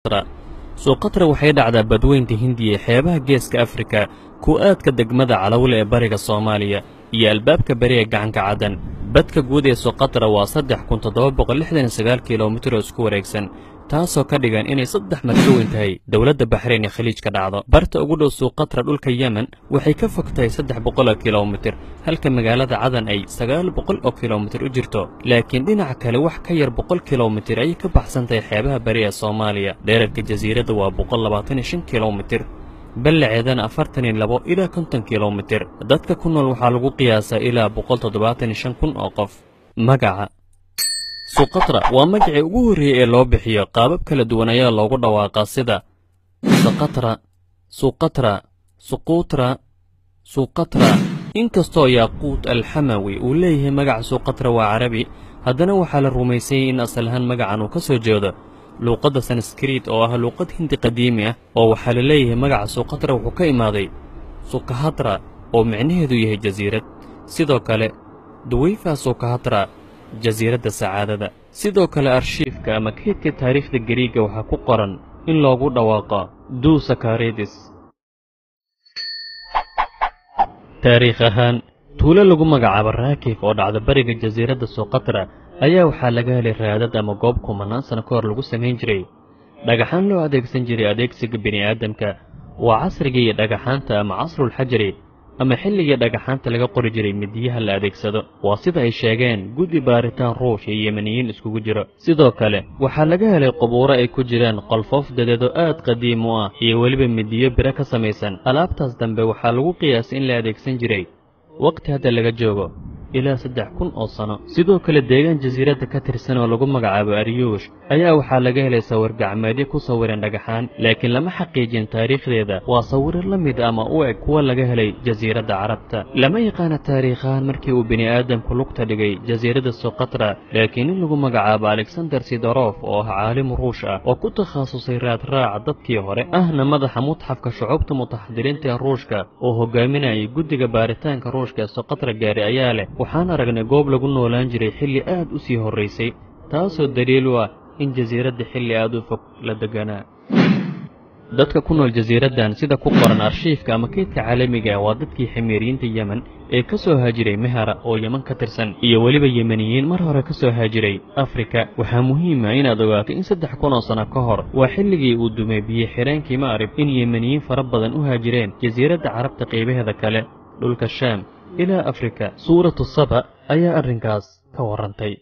suqatra. suqatra waxay dhacdaa badweynta hindiya xeebaha geeska afrika ku-aadka degmada calawle ee bariga soomaaliya iyo albaabka bari ee gacanka caddan. badka guud ee suqatra waa 3769 kilomitir oo isku wareegsan, taasoo ka dhigan inay 3 mar ka weyn tahay dowladda Baxrayn ee khaliijka dhacdo. barta ugu dhow suqatra dhulka Yemen waxay ka fogtahay 300 kilomitir, halka magaalada Cadan ay 900 kilomitir u jirto, laakiin dhinaca kale wax ka yar 100 kilomitir ay ka baxsan tahay xeebaha bari ee Soomaaliya. dhererka jasiiradda waa 125 kilomitir, ballaceedana 42 ilaa 50 kilomitir. dadka ku nool waxaa lagu qiyaasaa ilaa 175,000 oo qof. magaca suqatra waa magacii ugu horreeyay ee loo bixiyo. qaabab kala duwan ayaa loogu dhawaaqaa sida saqatra, suqatra, suqutra, suqatra. inkastoo Yaquut al-Hamawi uu leeyahay magaca suqatra waa carabi, haddana waxaa la rumaysay in asal ahaan magacan uu ka soo jeedo luuqadda sanskrit oo ah luuqad hindi qadiimi ah, oo waxaa la leeyahay magaca suqatra wuxuu ka imaaday sukahatra oo micnaheedu yahay jasiirad. sidoo kale duwayfa sukahatra, jasiiradda sacaadada. sidoo kale arshiifka ama kaydka taariikhda Gariiga waxaa ku qoran in loogu dhawaaqo Du Sakaridis. taariikh ahaan tuulo lagu magacaabo Raakif oo dhacda bariga jasiiradda suqatra ayaa waxaa laga helay raadad ama goob kumanaan sano ka hor lagu samayn jiray dhagaxaan loo adeegsan jiray adeegsiga bini'aadamka. waa casrigii iyo dhagaxaanta ama casrul xajari ama xilligii dhagaxaanta laga qori jiray midiyaha la adeegsado. waa sida ay sheegeen guddi baaritaan ruush iyo yemeniyiin iskugu jiro. sidoo kale waxaa laga helay qubuuro ay ku jiraan qolfoof dadeedo aad qadiim u ah iyo weliba midiyo biro ka samaysan. alaabtaas dambe waxaa lagu qiyaasay in la adeegsan jiray waqti hadda laga joogo ilaa 3,000 oo sano. sidoo kale deegaan jasiiradda ka tirsan oo lagu magacaabo Aryuush ayaa waxaa laga helay sawir gacmeedyo ku sawiran dhagaxaan, laakiin lama xaqiijin taariikhdeeda. waa sawiro la mid ama u eg kuwa laga helay jasiiradda carabta. lama yaqaana taariikhaan markii uu bini'aadamku lugta dhigay jasiiradda suqatra, laakiin in lagu magacaabo Alexander Sidorov oo ah caalim ruush ah oo ku takhasusay raadraaca dadkii hore, ahna madaxa mutxafka shucuubta mutaxadiriinta ee ruushka oo hogaaminayay guddiga baaritaanka ruushka ee suqatra gaari ayaa leh waxaan aragnay goob lagu noolaan jiray xilli aad u sii horraysay, taasoo daliil u ah in jasiiradda xilli aad u fog la deganaa. dadka ku nool jasiiraddan sida ku qoran arshiifka ama kaydka caalamiga ah waa dadkii ximiiriyiinta Yemen ee ka soo haajiray Mehra oo Yemen ka tirsan, iyo weliba Yemeniyiin mar hore ka soo haajiray Afrika. waxaa muhiim ah inaad ogaato in 3,000 oo sano ka hor waa xilligii uu dumay biyo-xireenkii Ma'rib in Yemeniyiin fara badan u haajireen jasiiradda carabta qaybaheeda kale, dhulka Shaam ilaa Afrika. suuratu Saba ayaa arrinkaas ka warrantay.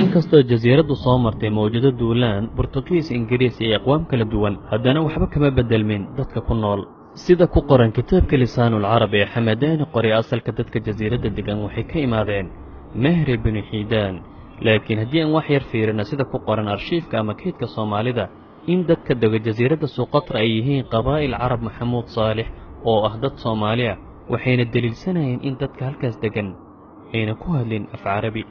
inkastoo jasiiraddu soo martay mawjado duulaan Burtuqiis, Ingiriis iyo aqwaam kala duwan, haddana waxba kama bedelmin dadka ku nool. sida ku qoran kitaabka lisaanul carab ee Xamadaani qoray, asalka dadka jasiiradda degan waxay ka imaadeen Mehr ibnu Xiidaan. laakiin haddii aan wax yar fiirino sida ku qoran arshiifka ama kaydka Soomaalida, in dadka dega jasiiradda suqatra ay yihiin qabaa'il carab Maxamuud Saalix oo ah dad Soomaali ah, waxayna daliilsanayeen in dadka halkaas degan ayna ku hadlin af carabi.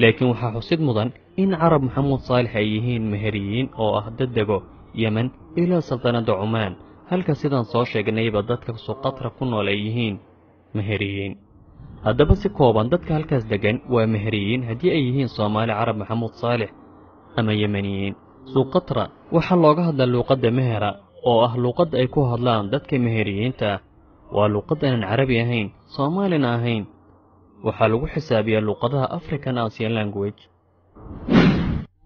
laakiin waxaa xusid mudan in carab Maxamuud Saalix ay yihiin meheriyiin oo ah dad dego Yemen ilaa saltanadda Cumaan, halka sidaan soo sheegnayba dadka suqatra ku nool ay yihiin meheriyiin. haddaba si kooban dadka halkaas degan waa meheriyiin haddii ay yihiin Soomaali, carab Maxamuud Saalix ama Yemeniyiin. suqatra waxaa looga hadlaa luuqadda Mehra oo ah luuqadda ay ku hadlaan dadka meheriyiinta ah. waa luuqad aanan carabi ahayn, Soomaalina ahayn. waxaa lagu xisaabiyaa luuqadaha African Asian Language.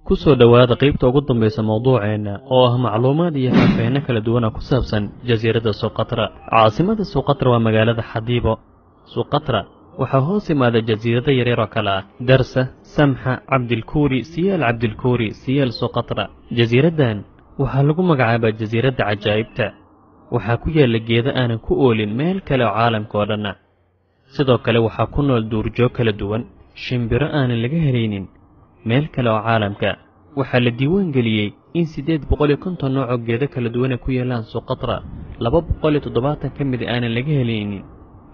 ku soo dhowaada qaybta ugu dambaysa mawduuceena oo ah macluumaad iyo faahfaahin kala duwan oo ku saabsan jasiiradda suqatra. caasimada suqatra waa magaalada Xadibo. suqatra waxaa hoos imaada jasiirado yaryar oo kale ah darsa, samxa, cabdilkuuri, siyaal cabdilkuuri, siyaal suqatra. jasiiraddan waxaa lagu magacaabaa jasiiradda cajaa'ibta. waxaa ku yaalla geedo aanan ku oolin meel kale oo caalamka oo dhanna. sidoo kale waxaa ku nool duurjoog kala duwan, shimbiro aanan laga helaynin meel kale oo caalamka. waxaa la diiwaan geliyey in 850 nooc oo geedo kala duwan ay ku yaallaan suqatra, 270 ka mid aanan laga helaynin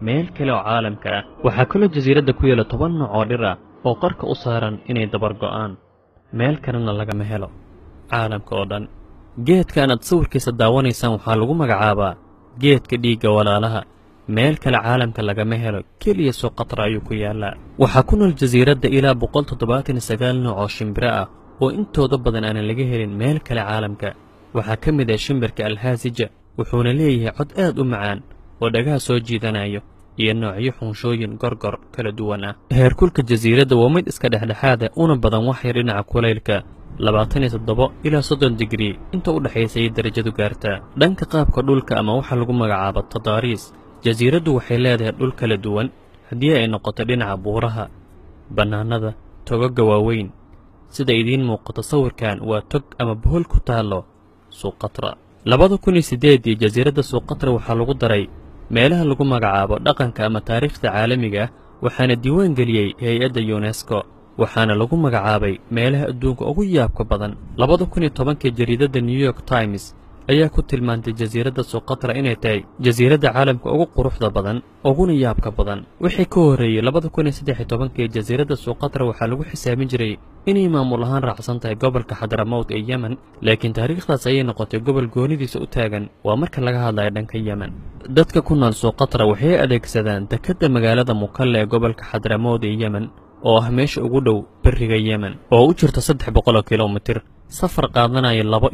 meel kale oo caalamka ah. waxaa kaloo jasiiradda ku yaalla 10 nooc oo dhir ah oo qarka u saaran inay dabar go'aan, meel kalena lagama helo caalamka oo dhan. geedkan aad sawirkiisa daawanaysaan waxaa lagu magacaabaa geedka dhiigga walaalaha. meel kale caalamka lagama helo, keliya suqatra ayuu ku yaallaa. waxaa ku nool jasiiradda ilaa 179 nooc oo shimbiro ah oo intooda badan aanan laga helin meel kale caalamka. waxaa ka mid ah shimbirka alhaasija, wuxuuna leeyahay cod aad u macaan oo dhagaha soo jiidanayo, iyo noocyo xunshooyin gorgor kala duwan ah. heerkulka jasiiradda waa mid iska dhexdhexaada una badan wax yar dhinaca kulaylka 27 ilaa 30 digrii inta u dhaxaysay darajadu gaartaa. dhanka qaabka dhulka ama waxa lagu magacaabo tadaariis, jasiiraddu waxay leedahay dhul kala duwan haddii ay noqoto dhinaca buuraha, bannaanada, togaga waaweyn. sida idiin muuqato sawirkan waa tog ama bohol ku taallo suqatra. 2008 jasiiradda suqatra waxaa lagu daray meelaha lagu magacaabo dhaqanka ama taariikhda caalamiga ah, waxaana diiwaan geliyey hay-adda UNESCO, waxaana lagu magacaabay meelaha adduunka ugu yaabka badan. 2010 jariidadda New York Times ayaa ku tilmaantay jasiiradda suqatra inay tahay jasiiradda caalamka ugu quruxda badan uguna yaabka badan. wixii ka horreeyey 2013 jasiiradda suqatra waxaa lagu xisaabin jiray inay maamul ahaan raacsan tahay gobolka xadramawt ee yemen, laakiin taariikhdaas ayay noqotay gobol goonidiisa u taagan waa marka laga hadlayo dhanka yemen. dadka ku nool suqatra waxay adeegsadaan dekedda magaalada mukalle ee gobolka xadramawt ee yemen oo ah meesha ugu dhow beriga yemen oo u jirta 300 kilomitir, safar qaadanaya 2